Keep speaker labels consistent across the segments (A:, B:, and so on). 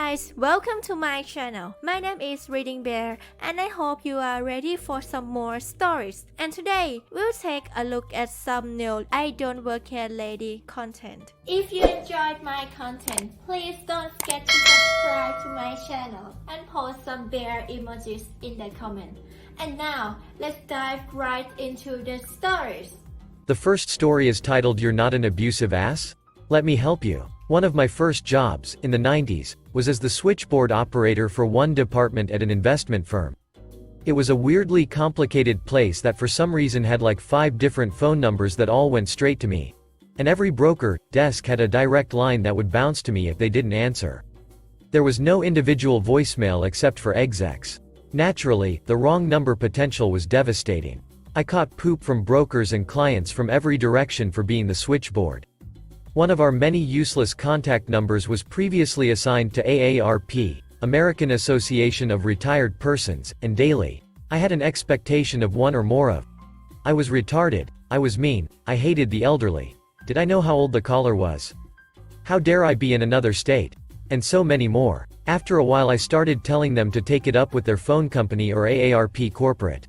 A: guys, welcome to my channel. My name is ReadingBear and I hope you are ready for some more stories. And today, we'll take a look at some new I Don't Work Here Lady content. If you enjoyed my content, please don't forget to subscribe to my channel and post some bear emojis in the comment. And now, let's dive right into the stories.
B: The first story is titled You're Not an Abusive Ass? Let me help you. One of my first jobs, in the 90s, was as the switchboard operator for one department at an investment firm. It was a weirdly complicated place that for some reason had like 5 different phone numbers that all went straight to me. And every broker desk had a direct line that would bounce to me if they didn't answer. There was no individual voicemail except for execs. Naturally, the wrong number potential was devastating. I caught poop from brokers and clients from every direction for being the switchboard. One of our many useless contact numbers was previously assigned to AARP, American Association of Retired Persons, and daily, I had an expectation of one or more of. I was retarded, I was mean, I hated the elderly. Did I know how old the caller was? How dare I be in another state? And so many more. After a while I started telling them to take it up with their phone company or AARP corporate.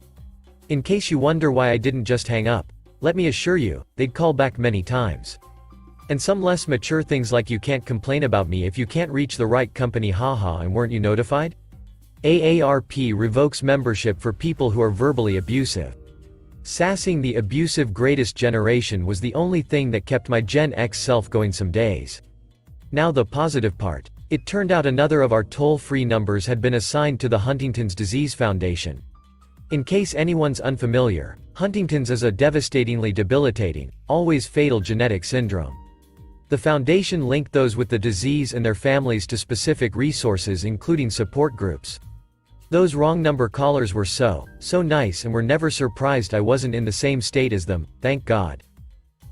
B: In case you wonder why I didn't just hang up, let me assure you, they'd call back many times. And some less mature things like you can't complain about me if you can't reach the right company, haha, and weren't you notified? AARP revokes membership for people who are verbally abusive. Sassing the abusive greatest generation was the only thing that kept my Gen X self going some days. Now the positive part. It turned out another of our toll-free numbers had been assigned to the Huntington's Disease Foundation. In case anyone's unfamiliar, Huntington's is a devastatingly debilitating, always fatal genetic syndrome. The foundation linked those with the disease and their families to specific resources including support groups. Those wrong number callers were so nice and were never surprised I wasn't in the same state as them, thank God.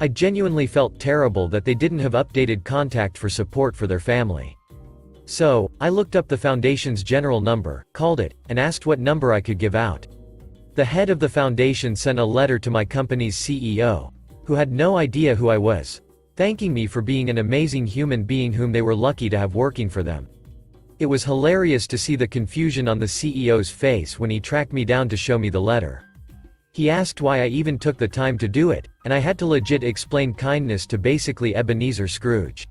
B: I genuinely felt terrible that they didn't have updated contact for support for their family. So, I looked up the foundation's general number, called it, and asked what number I could give out. The head of the foundation sent a letter to my company's CEO, who had no idea who I was, thanking me for being an amazing human being whom they were lucky to have working for them. It was hilarious to see the confusion on the CEO's face when he tracked me down to show me the letter. He asked why I even took the time to do it, and I had to legit explain kindness to basically Ebenezer Scrooge.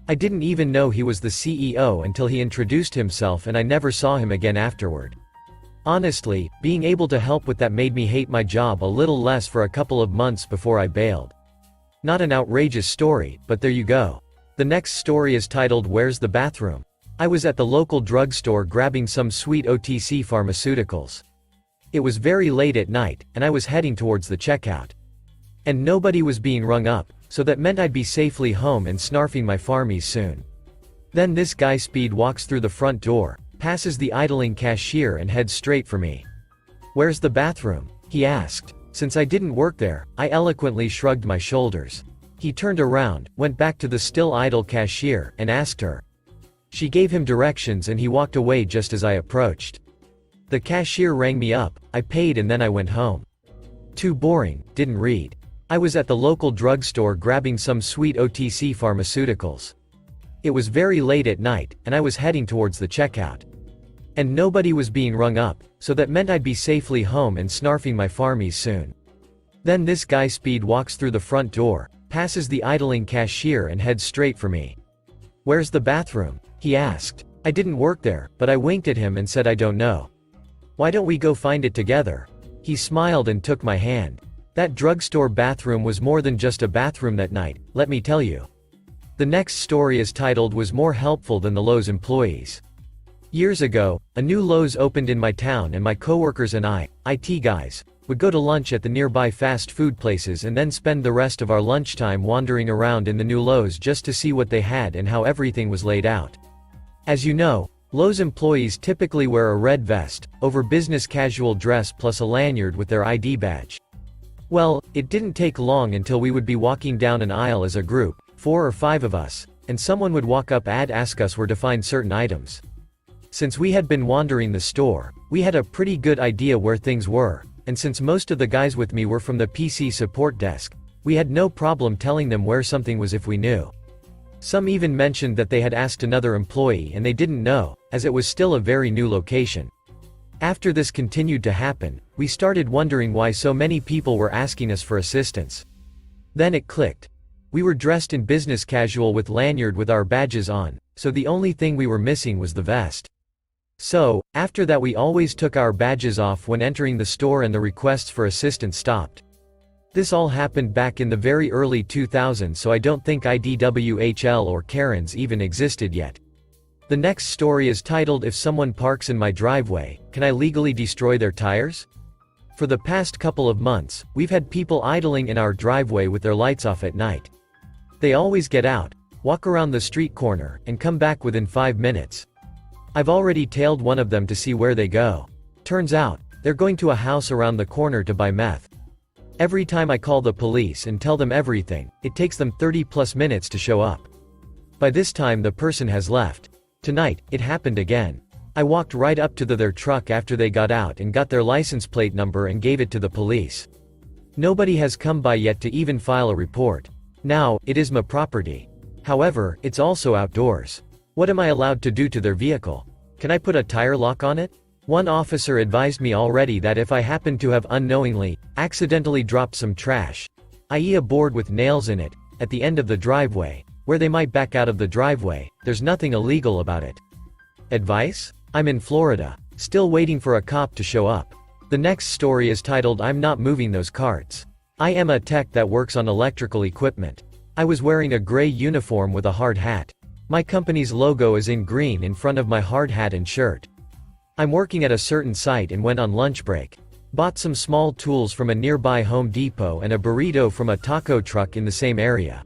B: I didn't even know he was the CEO until he introduced himself and I never saw him again afterward. Honestly, being able to help with that made me hate my job a little less for a couple of months before I bailed. Not an outrageous story, but there you go. The next story is titled Where's the Bathroom? I was at the local drugstore grabbing some sweet OTC pharmaceuticals. It was very late at night, and I was heading towards the checkout. And nobody was being rung up, so that meant I'd be safely home and snarfing my farmies soon. Then this guy speed walks through the front door, passes the idling cashier and heads straight for me. Where's the bathroom? He asked. Since I didn't work there, I eloquently shrugged my shoulders. He turned around, went back to the still idle cashier, and asked her. She gave him directions and he walked away just as I approached. The cashier rang me up, I paid and then I went home. Too boring, didn't read. I was at the local drugstore grabbing some sweet OTC pharmaceuticals. It was very late at night, and I was heading towards the checkout. And nobody was being rung up, so that meant I'd be safely home and snarfing my farmies soon. Then this guy speed walks through the front door, passes the idling cashier and heads straight for me. Where's the bathroom? He asked. I didn't work there, but I winked at him and said I don't know. Why don't we go find it together? He smiled and took my hand. That drugstore bathroom was more than just a bathroom that night, let me tell you. The next story is titled Was More Helpful Than the Lowe's Employees. Years ago, a new Lowe's opened in my town and my coworkers and I, IT guys, would go to lunch at the nearby fast food places and then spend the rest of our lunchtime wandering around in the new Lowe's just to see what they had and how everything was laid out. As you know, Lowe's employees typically wear a red vest, over business casual dress plus a lanyard with their ID badge. Well, it didn't take long until we would be walking down an aisle as a group, 4 or 5 of us, and someone would walk up and ask us where to find certain items. Since we had been wandering the store, we had a pretty good idea where things were, and since most of the guys with me were from the PC support desk, we had no problem telling them where something was if we knew. Some even mentioned that they had asked another employee and they didn't know, as it was still a very new location. After this continued to happen, we started wondering why so many people were asking us for assistance. Then it clicked. We were dressed in business casual with lanyard with our badges on, so the only thing we were missing was the vest. So, after that we always took our badges off when entering the store and the requests for assistance stopped. This all happened back in the very early 2000s, so I don't think IDWHL or Karens even existed yet. The next story is titled If Someone Parks in My Driveway, Can I Legally Destroy Their Tires? For the past couple of months, we've had people idling in our driveway with their lights off at night. They always get out, walk around the street corner, and come back within 5 minutes. I've already tailed one of them to see where they go. Turns out, they're going to a house around the corner to buy meth. Every time I call the police and tell them everything, it takes them 30+ minutes to show up. By this time the person has left. Tonight, it happened again. I walked right up to their truck after they got out and got their license plate number and gave it to the police. Nobody has come by yet to even file a report. Now, it is my property. However, it's also outdoors. What am I allowed to do to their vehicle? Can I put a tire lock on it? One officer advised me already that if I happen to have unknowingly, accidentally dropped some trash, i.e. a board with nails in it, at the end of the driveway, where they might back out of the driveway, there's nothing illegal about it. Advice? I'm in Florida, still waiting for a cop to show up. The next story is titled I'm Not Moving Those Carts. I am a tech that works on electrical equipment. I was wearing a gray uniform with a hard hat. My company's logo is in green in front of my hard hat and shirt. I'm working at a certain site and went on lunch break. Bought some small tools from a nearby Home Depot and a burrito from a taco truck in the same area.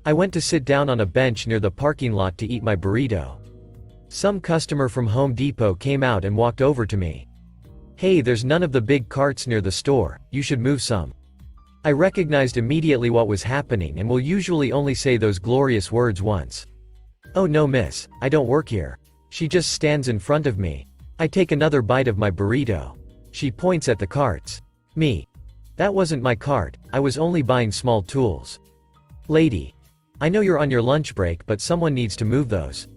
B: I went to sit down on a bench near the parking lot to eat my burrito. Some customer from Home Depot came out and walked over to me. Hey, there's none of the big carts near the store, you should move some. I recognized immediately what was happening and will usually only say those glorious words once. Oh no miss, I don't work here. She just stands in front of me. I take another bite of my burrito. She points at the carts. Me. That wasn't my cart, I was only buying small tools. Lady. I know you're on your lunch break but someone needs to move those.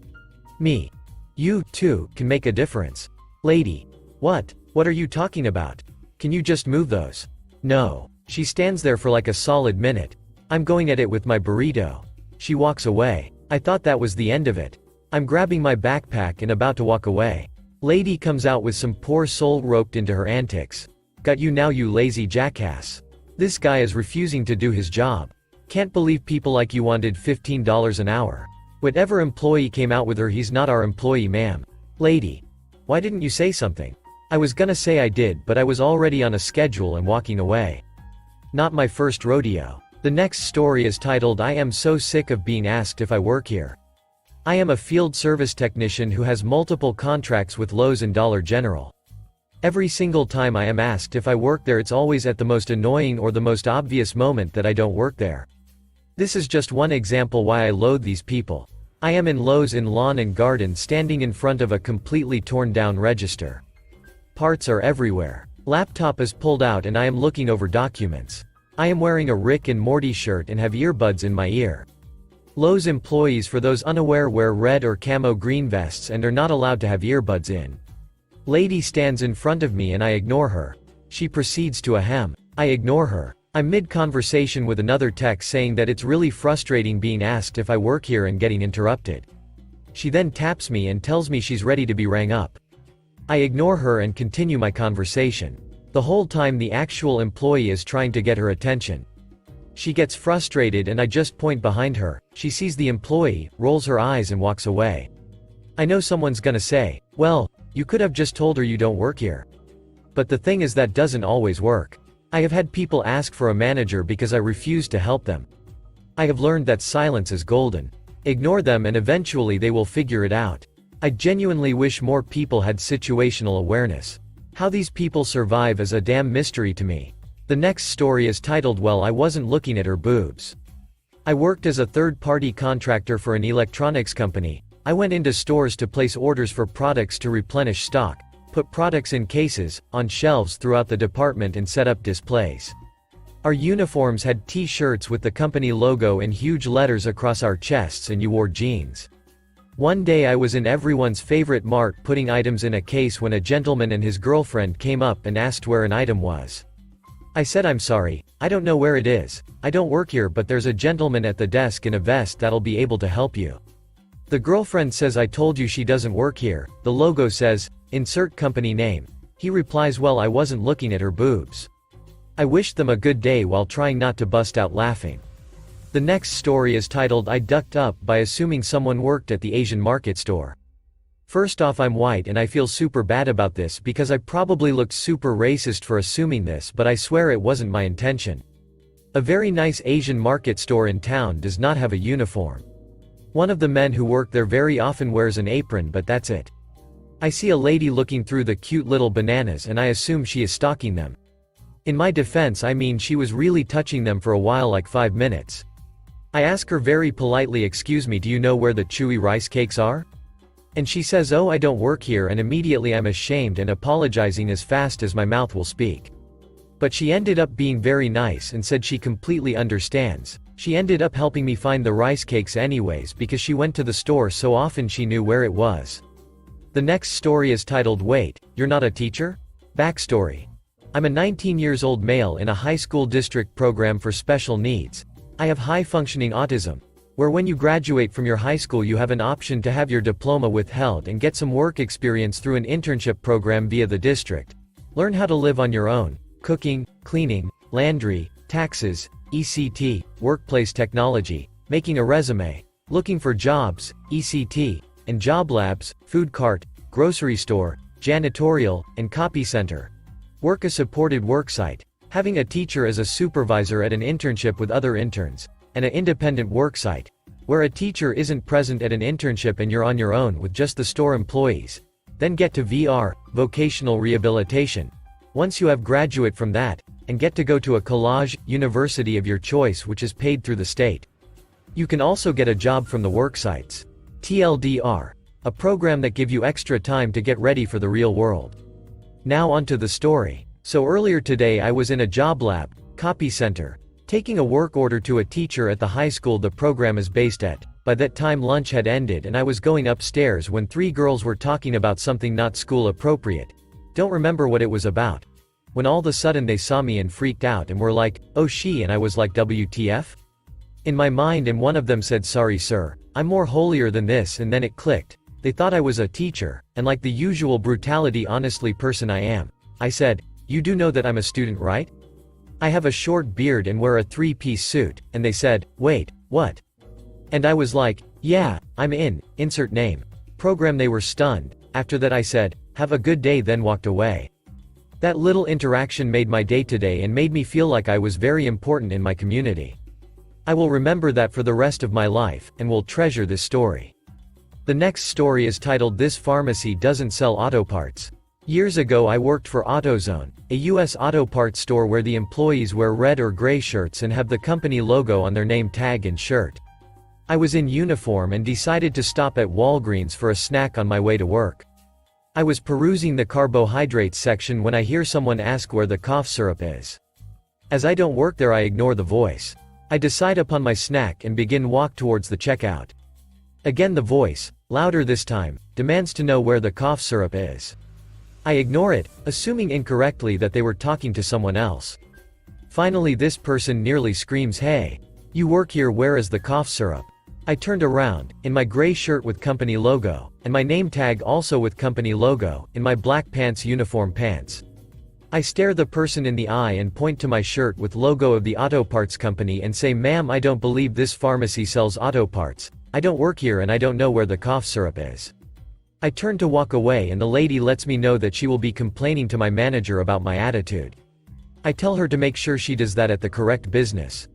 B: Me. You, too, can make a difference. Lady. What are you talking about? Can you just move those? No. She stands there for like a solid minute. I'm going at it with my burrito. She walks away. I thought that was the end of it. I'm grabbing my backpack and about to walk away. Lady comes out with some poor soul roped into her antics. Got you now, you lazy jackass. This guy is refusing to do his job. Can't believe people like you wanted $15 an hour. Whatever employee came out with her, he's not our employee, ma'am. Lady. Why didn't you say something? I was gonna say I did, but I was already on a schedule and walking away. Not my first rodeo. The next story is titled I Am So Sick of Being Asked If I Work Here. I am a field service technician who has multiple contracts with Lowe's and Dollar General. Every single time I am asked if I work there, it's always at the most annoying or the most obvious moment that I don't work there. This is just one example why I loathe these people. I am in Lowe's in lawn and garden, standing in front of a completely torn down register. Parts are everywhere. Laptop is pulled out and I am looking over documents. I am wearing a Rick and Morty shirt and have earbuds in my ear. Lowe's employees, for those unaware, wear red or camo green vests and are not allowed to have earbuds in. Lady stands in front of me and I ignore her. She proceeds to ahem. I ignore her. I'm mid-conversation with another tech saying that it's really frustrating being asked if I work here and getting interrupted. She then taps me and tells me she's ready to be rang up. I ignore her and continue my conversation. The whole time the actual employee is trying to get her attention. She gets frustrated and I just point behind her. She sees the employee, rolls her eyes and walks away. I know someone's gonna say, well, you could have just told her you don't work here. But the thing is that doesn't always work. I have had people ask for a manager because I refused to help them. I have learned that silence is golden. Ignore them and eventually they will figure it out. I genuinely wish more people had situational awareness. How these people survive is a damn mystery to me. The next story is titled Well, I Wasn't Looking at Her Boobs. I worked as a third-party contractor for an electronics company. I went into stores to place orders for products to replenish stock, put products in cases, on shelves throughout the department and set up displays. Our uniforms had t-shirts with the company logo in huge letters across our chests, and you wore jeans. One day I was in everyone's favorite mart putting items in a case when a gentleman and his girlfriend came up and asked where an item was. I said, "I'm sorry, I don't know where it is. I don't work here, but there's a gentleman at the desk in a vest that'll be able to help you." The girlfriend says, "I told you she doesn't work here. The logo says, insert company name." He replies, "Well, I wasn't looking at her boobs." I wished them a good day while trying not to bust out laughing. The next story is titled "I Ducked Up by Assuming Someone Worked at the Asian Market Store." First off, I'm white and I feel super bad about this because I probably looked super racist for assuming this, but I swear it wasn't my intention. A very nice Asian market store in town does not have a uniform. One of the men who work there very often wears an apron, but that's it. I see a lady looking through the cute little bananas and I assume she is stalking them. In my defense, I mean she was really touching them for a while, like 5 minutes. I ask her very politely, "Excuse me, do you know where the chewy rice cakes are?" And she says, "Oh, I don't work here," and immediately I'm ashamed and apologizing as fast as my mouth will speak. But she ended up being very nice and said she completely understands. She ended up helping me find the rice cakes anyways because she went to the store so often she knew where it was. The next story is titled "Wait, You're Not a Teacher?" Backstory. I'm a 19-year-old male in a high school district program for special needs. I have high-functioning autism, where when you graduate from your high school you have an option to have your diploma withheld and get some work experience through an internship program via the district. Learn how to live on your own, cooking, cleaning, laundry, taxes, ECT, workplace technology, making a resume, looking for jobs, ECT, and job labs, food cart, grocery store, janitorial, and copy center. Work a supported worksite, having a teacher as a supervisor at an internship with other interns, and an independent worksite, where a teacher isn't present at an internship and you're on your own with just the store employees. Then get to VR, vocational rehabilitation. Once you have graduate from that, and get to go to a college, university of your choice which is paid through the state. You can also get a job from the worksites. TLDR. A program that give you extra time to get ready for the real world. Now onto the story. So earlier today I was in a job lab, copy center, taking a work order to a teacher at the high school the program is based at. By that time lunch had ended and I was going upstairs when 3 girls were talking about something not school appropriate. Don't remember what it was about. When all of a sudden they saw me and freaked out and were like, "Oh she," and I was like, "WTF?" in my mind, and one of them said, "Sorry sir, I'm more holier than this," and then it clicked. They thought I was a teacher, and like the usual brutality honestly person I am, I said, "You do know that I'm a student, right? I have a short beard and wear a 3-piece suit," and they said, "Wait, what?" And I was like, "Yeah, I'm in, insert name. Program." They were stunned. After that I said, "Have a good day," then walked away. That little interaction made my day today and made me feel like I was very important in my community. I will remember that for the rest of my life, and will treasure this story. The next story is titled "This Pharmacy Doesn't Sell Auto Parts." Years ago I worked for AutoZone, a US auto parts store where the employees wear red or gray shirts and have the company logo on their name tag and shirt. I was in uniform and decided to stop at Walgreens for a snack on my way to work. I was perusing the carbohydrates section when I hear someone ask where the cough syrup is. As I don't work there I ignore the voice. I decide upon my snack and begin walk towards the checkout. Again the voice, louder this time, demands to know where the cough syrup is. I ignore it, assuming incorrectly that they were talking to someone else. Finally this person nearly screams, "Hey! You work here, where is the cough syrup?" I turned around, in my gray shirt with company logo, and my name tag also with company logo, in my black pants, uniform pants. I stare the person in the eye and point to my shirt with logo of the auto parts company and say, "Ma'am, I don't believe this pharmacy sells auto parts. I don't work here and I don't know where the cough syrup is." I turn to walk away and the lady lets me know that she will be complaining to my manager about my attitude. I tell her to make sure she does that at the correct business.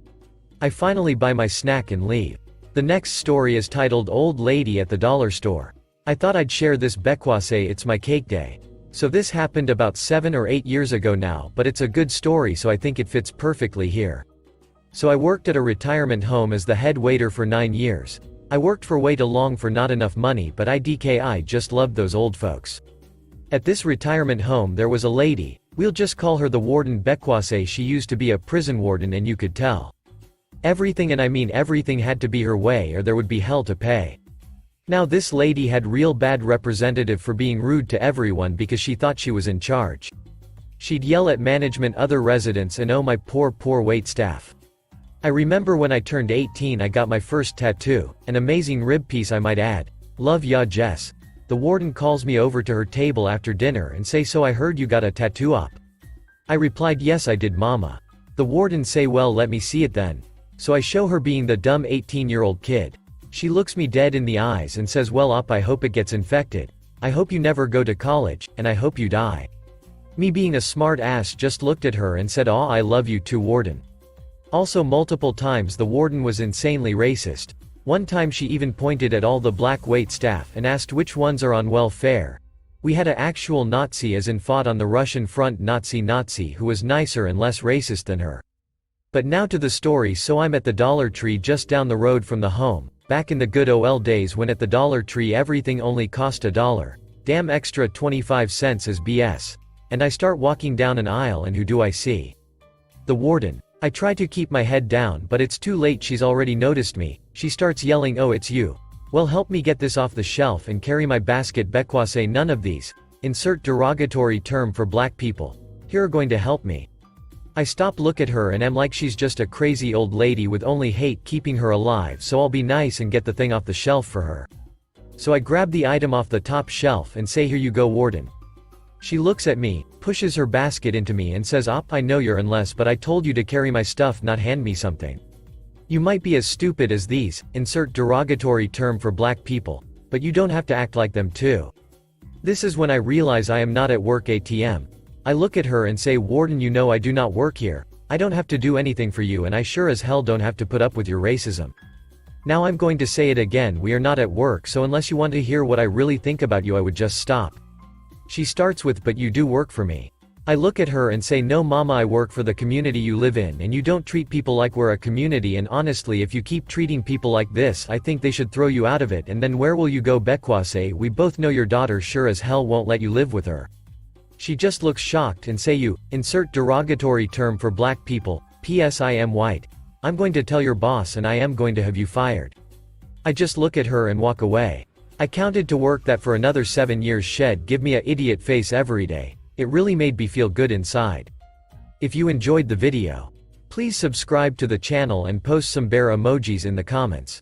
B: I finally buy my snack and leave. The next story is titled "Old Lady at the Dollar Store." I thought I'd share this because it's my cake day. So this happened about 7 or 8 years ago now, but it's a good story so I think it fits perfectly here. So I worked at a retirement home as the head waiter for 9 years. I worked for way too long for not enough money, but I just loved those old folks. At this retirement home there was a lady, We'll just call her the warden Bekwase. She used to be a prison warden and you could tell. Everything, and I mean everything, had to be her way or there would be hell to pay. Now this lady had real bad representative for being rude to everyone because she thought she was in charge. She'd yell at management, other residents, and oh my poor wait staff. I remember when I turned 18 I got my first tattoo, an amazing rib piece I might add. Love ya Jess. The warden calls me over to her table after dinner and say, so I heard you got a tattoo op. I replied, yes I did mama. The warden say, well let me see it then. So I show her, being the dumb 18-year-old kid. She looks me dead in the eyes and says, well op, I hope it gets infected. I hope you never go to college, and I hope you die. Me being a smart ass just looked at her and said, aw I love you too warden. Also multiple times the warden was insanely racist. One time she even pointed at all the black wait staff and asked which ones are on welfare. We had a actual Nazi, as in fought on the Russian front, Nazi who was nicer and less racist than her. But now to the story. So I'm at the Dollar Tree just down the road from the home, back in the good old days when at the Dollar Tree everything only cost $1. Damn, extra 25 cents is BS. And I start walking down an aisle and who do I see? The warden. I try to keep my head down but it's too late, she's already noticed me. She starts yelling, oh it's you. Well help me get this off the shelf and carry my basket. Bekwase, none of these, insert derogatory term for black people, here are going to help me. I stop, look at her and am like, she's just a crazy old lady with only hate keeping her alive, so I'll be nice and get the thing off the shelf for her. So I grab the item off the top shelf and say, here you go warden. She looks at me, pushes her basket into me and says, op, I know you're unless, but I told you to carry my stuff, not hand me something. You might be as stupid as these, insert derogatory term for black people, but you don't have to act like them too. This is when I realize I am not at work ATM. I look at her and say, warden, you know I do not work here. I don't have to do anything for you and I sure as hell don't have to put up with your racism. Now I'm going to say it again, we are not at work, so unless you want to hear what I really think about you I would just stop. She starts with, but you do work for me. I look at her and say, no mama, I work for the community you live in and you don't treat people like we're a community, and honestly if you keep treating people like this I think they should throw you out of it, and then where will you go? Bekwase, we both know your daughter sure as hell won't let you live with her. She just looks shocked and say, you, insert derogatory term for black people, PS I am white. I'm going to tell your boss and I am going to have you fired. I just look at her and walk away. I counted to work that for another 7 years she'd give me a idiot face every day. It really made me feel good inside. If you enjoyed the video, please subscribe to the channel and post some bear emojis in the comments.